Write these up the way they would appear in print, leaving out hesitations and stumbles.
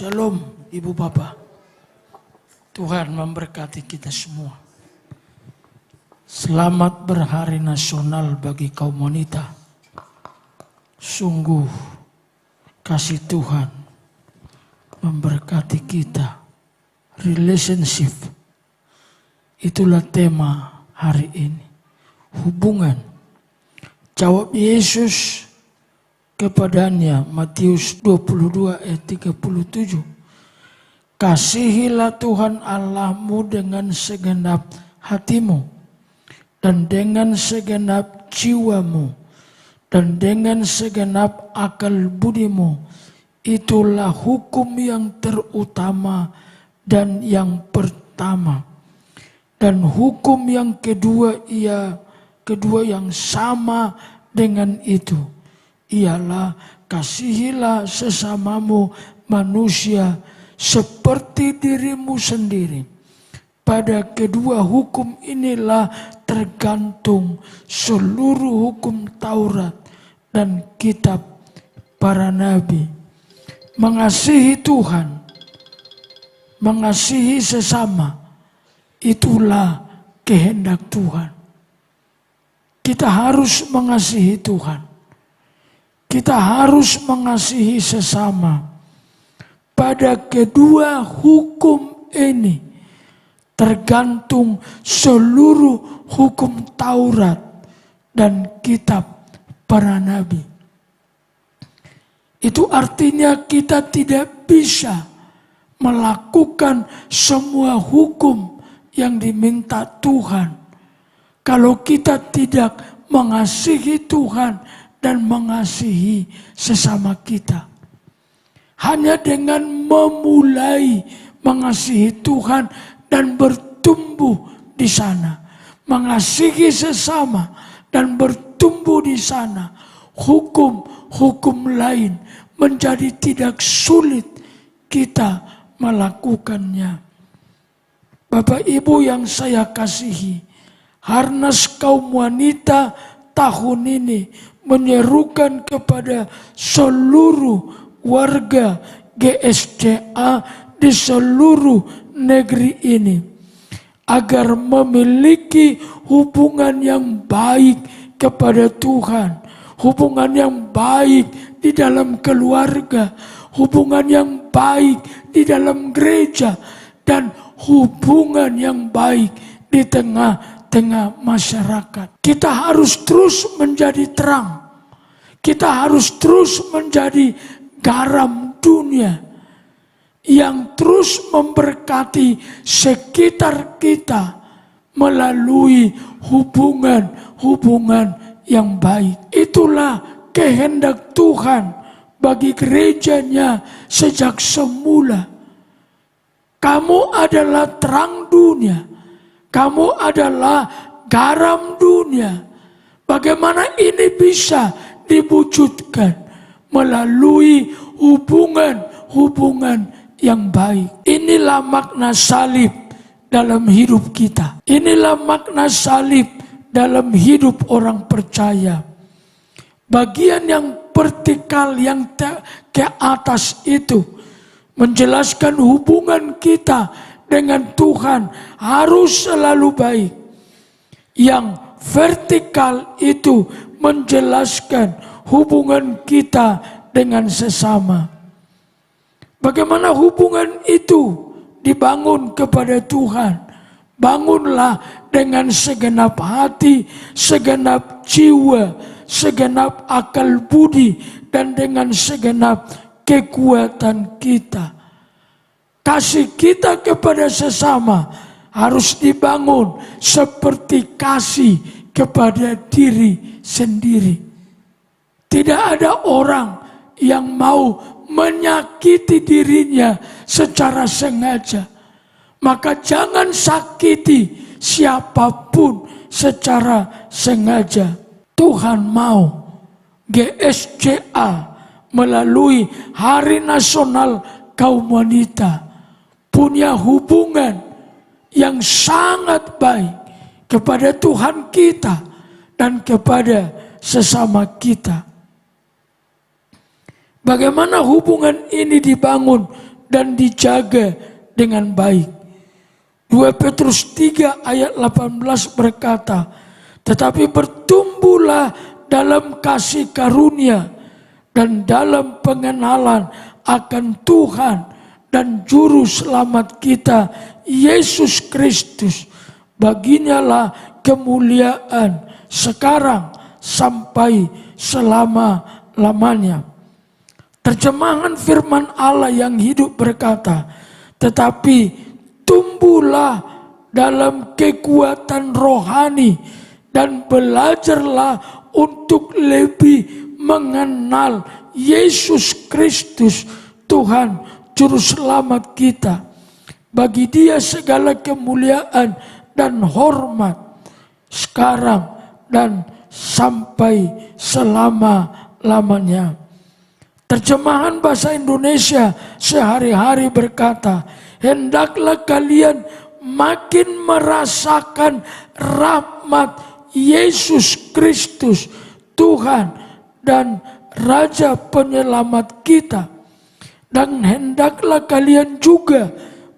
Shalom Ibu Bapak. Tuhan memberkati kita semua. Selamat berhari nasional bagi kaum wanita. Sungguh kasih Tuhan memberkati kita. Relationship. Itulah tema hari ini. Hubungan. Jawab Yesus kepadanya, Matius 22 ayat 37. Kasihilah Tuhan Allahmu dengan segenap hatimu, dan dengan segenap jiwamu, dan dengan segenap akal budimu. Itulah hukum yang terutama dan yang pertama. Dan hukum yang kedua yang sama dengan itu, ialah kasihilah sesamamu manusia seperti dirimu sendiri. Pada kedua hukum inilah tergantung seluruh hukum Taurat dan kitab para nabi. Mengasihi Tuhan, mengasihi sesama, itulah kehendak Tuhan. Kita harus mengasihi Tuhan. Kita harus mengasihi sesama. Pada kedua hukum ini tergantung seluruh hukum Taurat dan kitab para nabi. Itu artinya kita tidak bisa melakukan semua hukum yang diminta Tuhan kalau kita tidak mengasihi Tuhan dan mengasihi sesama kita. Hanya dengan memulai mengasihi Tuhan dan bertumbuh di sana, mengasihi sesama dan bertumbuh di sana, hukum-hukum lain menjadi tidak sulit kita melakukannya. Bapak Ibu yang saya kasihi, Harnas kaum wanita tahun ini menyerukan kepada seluruh warga GSCA di seluruh negeri ini agar memiliki hubungan yang baik kepada Tuhan, hubungan yang baik di dalam keluarga, hubungan yang baik di dalam gereja, dan hubungan yang baik di tengah masyarakat. Kita harus terus menjadi terang. Kita harus terus menjadi garam dunia yang terus memberkati sekitar kita melalui hubungan-hubungan yang baik. Itulah kehendak Tuhan bagi gerejanya sejak semula. Kamu adalah terang dunia. Kamu adalah garam dunia. Bagaimana ini bisa diwujudkan? Melalui hubungan yang baik. Inilah makna salib dalam hidup kita. Inilah makna salib dalam hidup orang percaya. Bagian yang vertikal yang ke atas itu menjelaskan hubungan kita dengan Tuhan harus selalu baik. Yang vertikal itu menjelaskan hubungan kita dengan sesama. Bagaimana hubungan itu dibangun kepada Tuhan? Bangunlah dengan segenap hati, segenap jiwa, segenap akal budi, dan dengan segenap kekuatan kita. Kasih kita kepada sesama harus dibangun seperti kasih kepada diri sendiri. Tidak ada orang yang mau menyakiti dirinya secara sengaja. Maka jangan sakiti siapapun secara sengaja. Tuhan mau GSCA melalui Hari Nasional Kaum Wanita punya hubungan yang sangat baik kepada Tuhan kita dan kepada sesama kita. Bagaimana hubungan ini dibangun dan dijaga dengan baik. 2 Petrus 3 ayat 18 berkata, tetapi bertumbuhlah dalam kasih karunia dan dalam pengenalan akan Tuhan dan Juru Selamat kita, Yesus Kristus. Baginya lah kemuliaan sekarang sampai selama-lamanya. Terjemahan firman Allah yang hidup berkata, tetapi tumbuhlah dalam kekuatan rohani dan belajarlah untuk lebih mengenal Yesus Kristus, Tuhan Juru Selamat kita. Bagi Dia segala kemuliaan dan hormat sekarang dan sampai selama-lamanya. Terjemahan bahasa Indonesia sehari-hari berkata, hendaklah kalian makin merasakan rahmat Yesus Kristus, Tuhan dan Raja Penyelamat kita. Dan hendaklah kalian juga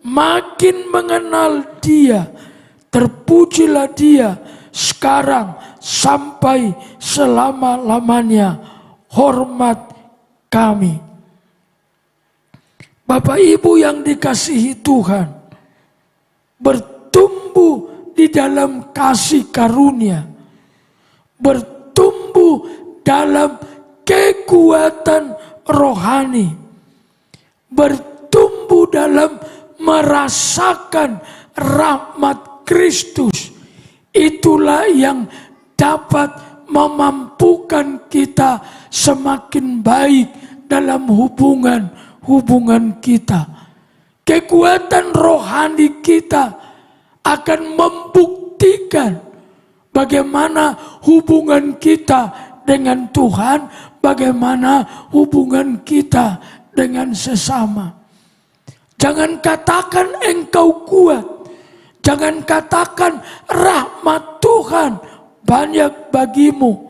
makin mengenal Dia. Terpujilah Dia sekarang sampai selama-lamanya. Hormat kami. Bapak Ibu yang dikasihi Tuhan, bertumbuh di dalam kasih karunia, bertumbuh dalam kekuatan rohani, bertumbuh dalam merasakan rahmat Kristus. Itulah yang dapat memampukan kita semakin baik dalam hubungan kita. Kekuatan rohani kita akan membuktikan bagaimana hubungan kita dengan Tuhan, bagaimana hubungan kita dengan sesama. Jangan katakan engkau kuat, jangan katakan rahmat Tuhan banyak bagimu.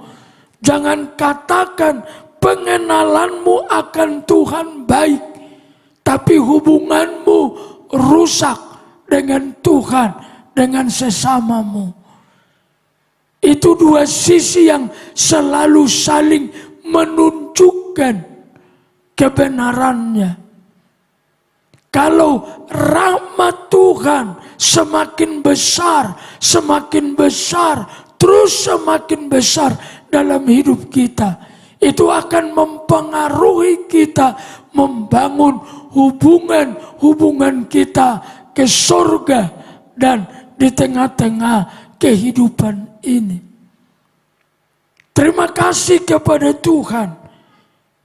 Jangan katakan pengenalanmu akan Tuhan baik, tapi hubunganmu rusak dengan Tuhan, dengan sesamamu. Itu dua sisi yang selalu saling menunjukkan kebenarannya. Kalau rahmat Tuhan semakin besar, terus semakin besar dalam hidup kita, itu akan mempengaruhi kita membangun hubungan kita ke surga dan di tengah-tengah kehidupan ini. Terima kasih kepada Tuhan.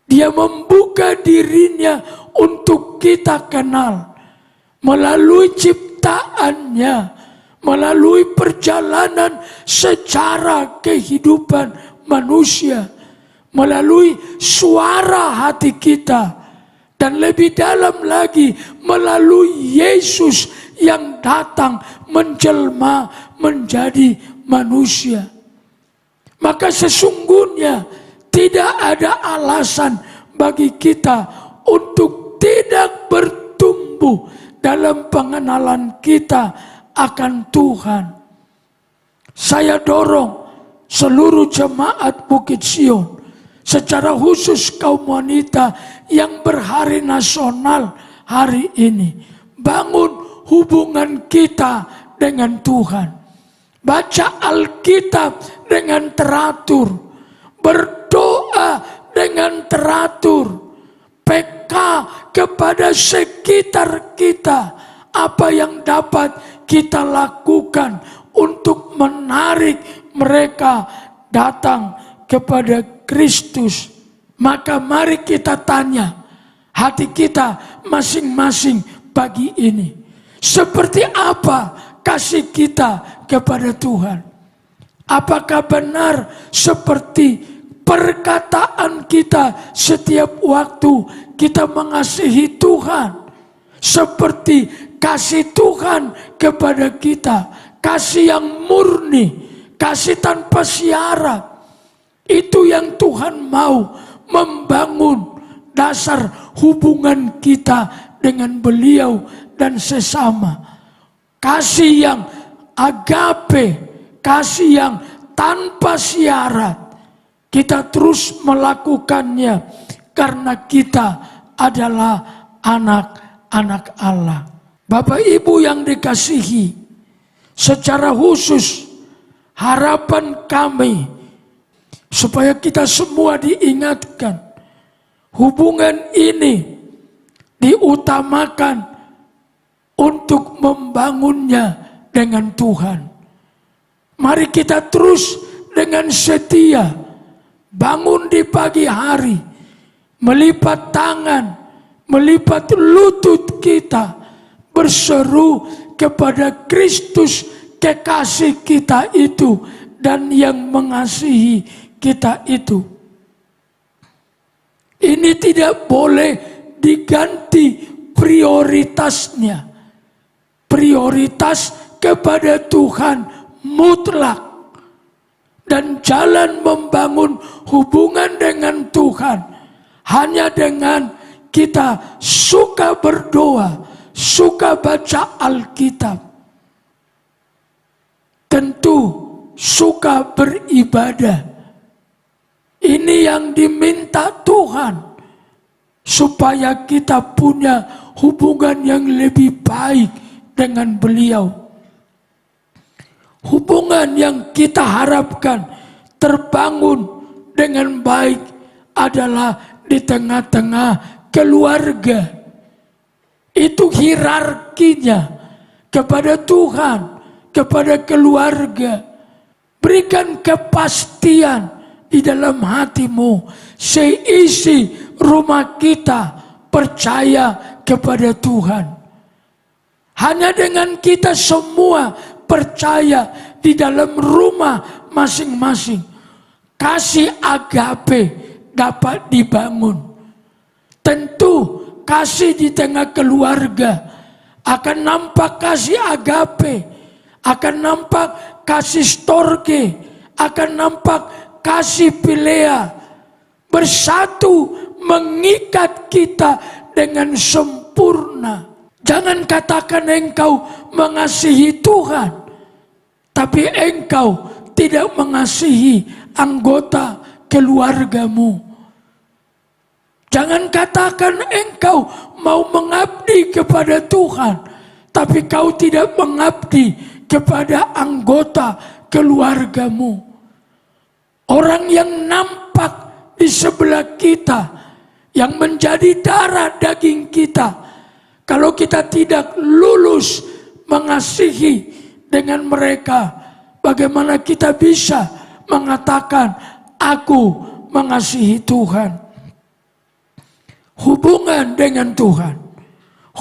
Dia membuka dirinya untuk kita kenal melalui ciptaannya, melalui perjalanan secara kehidupan manusia, melalui suara hati kita, dan lebih dalam lagi melalui Yesus yang datang menjelma menjadi manusia. Maka sesungguhnya tidak ada alasan bagi kita untuk tidak bertumbuh dalam pengenalan kita akan Tuhan. Saya dorong seluruh jemaat Bukit Sion, secara khusus kaum wanita yang berhari nasional hari ini, bangun hubungan kita dengan Tuhan. Baca Alkitab dengan teratur, berdoa dengan teratur, peka kepada sekitar kita, apa yang dapat kita lakukan untuk menarik mereka datang kepada Kristus. Maka mari kita tanya hati kita masing-masing pagi ini, seperti apa kasih kita kepada Tuhan? Apakah benar seperti perkataan kita setiap waktu kita mengasihi Tuhan? Seperti kasih Tuhan kepada kita, kasih yang murni, kasih tanpa syarat. Itu yang Tuhan mau membangun dasar hubungan kita dengan beliau dan sesama. Kasih yang agape, kasih yang tanpa syarat. Kita terus melakukannya karena kita adalah anak-anak Allah. Bapak Ibu yang dikasihi, secara khusus harapan kami supaya kita semua diingatkan, hubungan ini diutamakan untuk membangunnya dengan Tuhan. Mari kita terus dengan setia bangun di pagi hari, melipat tangan, melipat lutut kita, berseru kepada Kristus kekasih kita itu dan yang mengasihi kita itu. Ini tidak boleh diganti prioritasnya. Prioritas kepada Tuhan mutlak. Dan jalan membangun hubungan dengan Tuhan hanya dengan kita suka berdoa, suka baca Alkitab. Tentu suka beribadah. Ini yang diminta Tuhan. Supaya kita punya hubungan yang lebih baik dengan beliau. Hubungan yang kita harapkan terbangun dengan baik adalah di tengah-tengah keluarga. Itu hierarkinya kepada Tuhan, kepada keluarga. Berikan kepastian di dalam hatimu, seisi rumah kita percaya kepada Tuhan. Hanya dengan kita semua percaya di dalam rumah masing-masing, kasih agape dapat dibangun. Tentu kasih di tengah keluarga akan nampak kasih agape, akan nampak kasih storge, akan nampak kasih pilea, bersatu mengikat kita dengan sempurna. Jangan katakan engkau mengasihi Tuhan, tapi engkau tidak mengasihi anggota keluargamu. Jangan katakan engkau mau mengabdi kepada Tuhan, tapi kau tidak mengabdi kepada anggota keluargamu. Orang yang nampak di sebelah kita, yang menjadi darah daging kita, kalau kita tidak lulus mengasihi dengan mereka, bagaimana kita bisa mengatakan aku mengasihi Tuhan? Hubungan dengan Tuhan,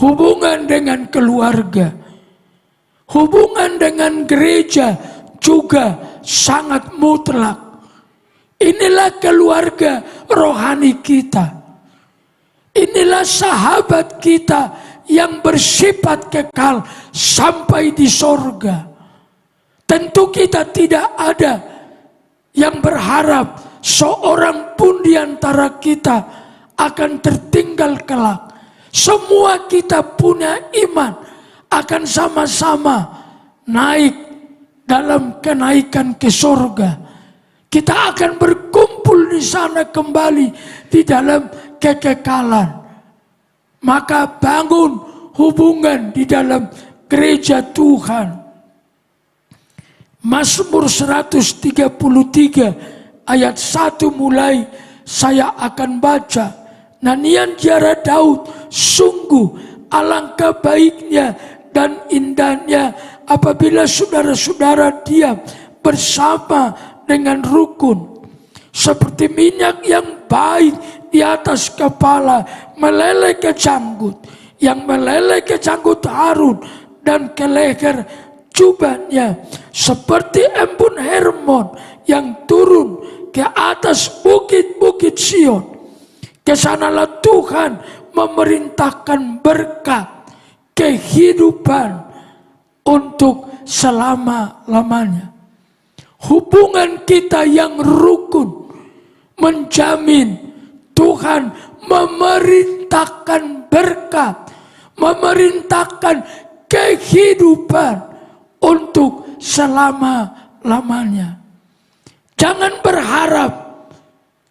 hubungan dengan keluarga, hubungan dengan gereja juga sangat mutlak. Inilah keluarga rohani kita. Inilah sahabat kita yang bersifat kekal sampai di sorga. Tentu kita tidak ada yang berharap seorang pun di antara kita akan tertinggal kelak. Semua kita punya iman akan sama-sama naik dalam kenaikan ke sorga. Kita akan berkumpul di sana kembali di dalam kekekalan. Maka bangun hubungan di dalam gereja Tuhan. Mazmur 133 ayat 1 mulai saya akan baca. Nyanyian Jara Daud, sungguh alangkah baiknya dan indahnya apabila saudara-saudara diam bersama dengan rukun. Seperti minyak yang baik di atas kepala meleleh ke janggut, yang meleleh ke janggut Harun dan ke leher jubahnya, seperti embun Hermon yang turun ke atas bukit-bukit Sion. Kesanalah Tuhan memerintahkan berkat kehidupan untuk selama-lamanya. Hubungan kita yang rukun menjamin Tuhan memerintahkan berkat memerintahkan kehidupan untuk selama-lamanya. Jangan berharap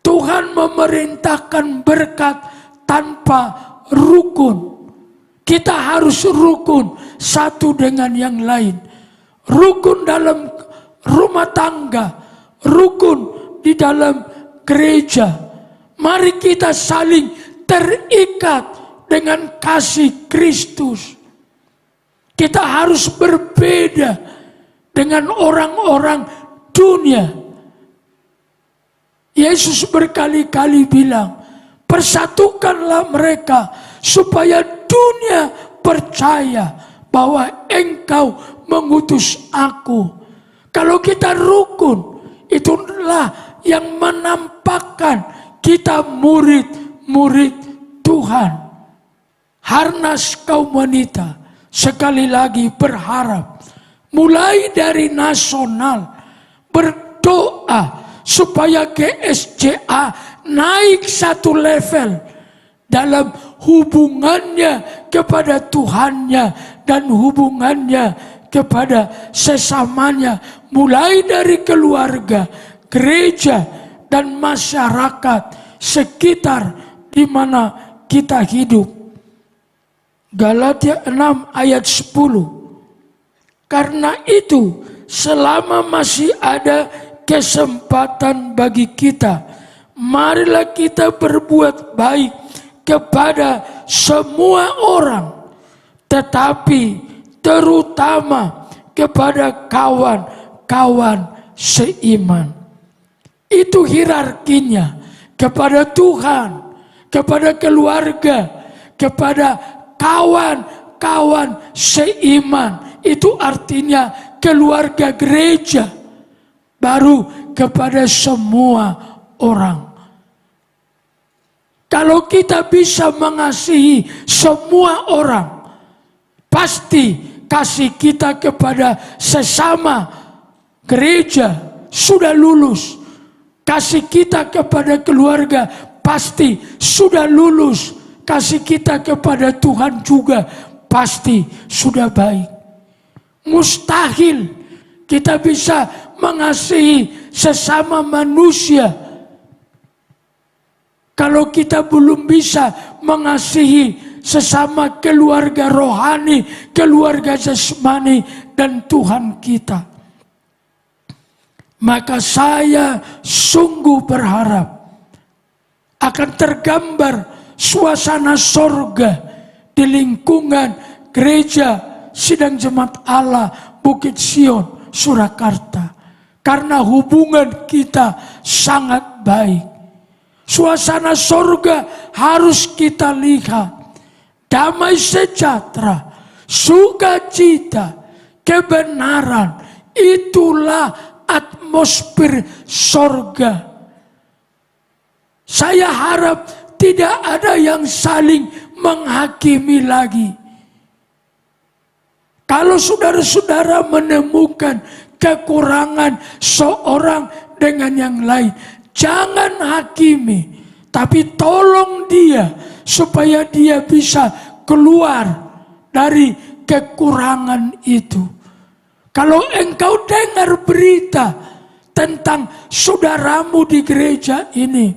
Tuhan memerintahkan berkat tanpa rukun. Kita harus rukun satu dengan yang lain. Rukun dalam rumah tangga, rukun di dalam gereja. Mari kita saling terikat dengan kasih Kristus. Kita harus berbeda dengan orang-orang dunia. Yesus berkali-kali bilang, persatukanlah mereka supaya dunia percaya bahwa engkau mengutus aku. Kalau kita rukun, itulah yang menampakkan kita murid-murid Tuhan. Harnas kaum wanita sekali lagi berharap, mulai dari nasional, berdoa supaya GSCA naik satu level dalam hubungannya kepada Tuhannya dan hubungannya kepada sesamanya, mulai dari keluarga, gereja, dan masyarakat sekitar di mana kita hidup. Galatia 6 ayat 10. Karena itu, selama masih ada kesempatan bagi kita, marilah kita berbuat baik kepada semua orang, tetapi terutama kepada kawan-kawan seiman. Itu hierarkinya, kepada Tuhan, kepada keluarga, kepada kawan-kawan seiman. Itu artinya keluarga gereja, baru kepada semua orang. Kalau kita bisa mengasihi semua orang, pasti kasih kita kepada sesama gereja sudah lulus. Kasih kita kepada keluarga pasti sudah lulus. Kasih kita kepada Tuhan juga pasti sudah baik. Mustahil kita bisa mengasihi sesama manusia kalau kita belum bisa mengasihi sesama keluarga rohani, keluarga jasmani, dan Tuhan kita. Maka saya sungguh berharap akan tergambar suasana sorga di lingkungan gereja Sidang Jemaat Allah Bukit Sion, Surakarta. Karena hubungan kita sangat baik. Suasana sorga harus kita lihat. Damai sejahtera, sukacita, kebenaran. Itulah atmosfer sorga. Saya harap tidak ada yang saling menghakimi lagi. Kalau saudara-saudara menemukan kekurangan seorang dengan yang lain, jangan hakimi, tapi tolong dia supaya dia bisa keluar dari kekurangan itu. Kalau engkau dengar berita tentang saudaramu di gereja ini,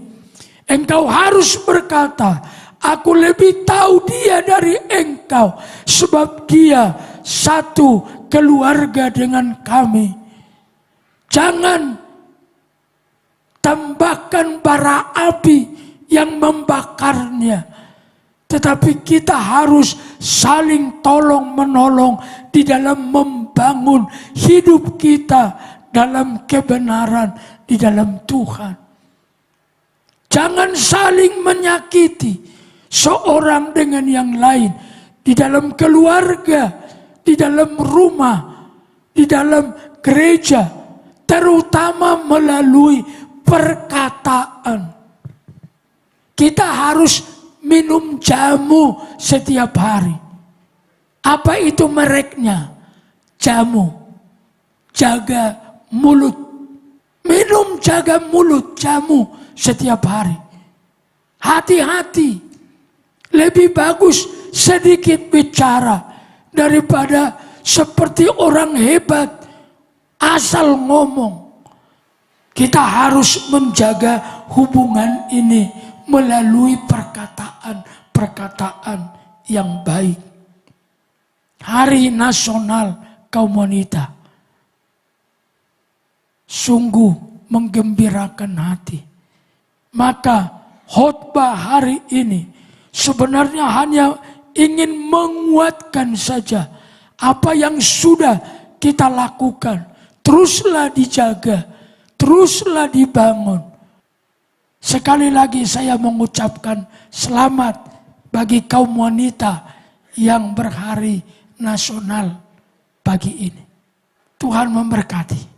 engkau harus berkata, aku lebih tahu dia dari engkau, sebab dia satu keluarga dengan kami. Jangan tambahkan bara api yang membakarnya, tetapi kita harus saling tolong menolong di dalam membangun hidup kita dalam kebenaran di dalam Tuhan. Jangan saling menyakiti seorang dengan yang lain di dalam keluarga, di dalam rumah, di dalam gereja, terutama melalui perkataan. Kita harus minum jamu setiap hari. Apa itu mereknya? Jamu. Jaga mulut. Minum jaga mulut, jamu setiap hari. Hati-hati. Lebih bagus sedikit bicara daripada seperti orang hebat asal ngomong. Kita harus menjaga hubungan ini melalui perkataan-perkataan yang baik. Hari Nasional Kaum Wanita sungguh menggembirakan hati. Maka khotbah hari ini sebenarnya hanya ingin menguatkan saja apa yang sudah kita lakukan. Teruslah dijaga, teruslah dibangun. Sekali lagi saya mengucapkan selamat bagi kaum wanita yang berhari nasional pagi ini. Tuhan memberkati.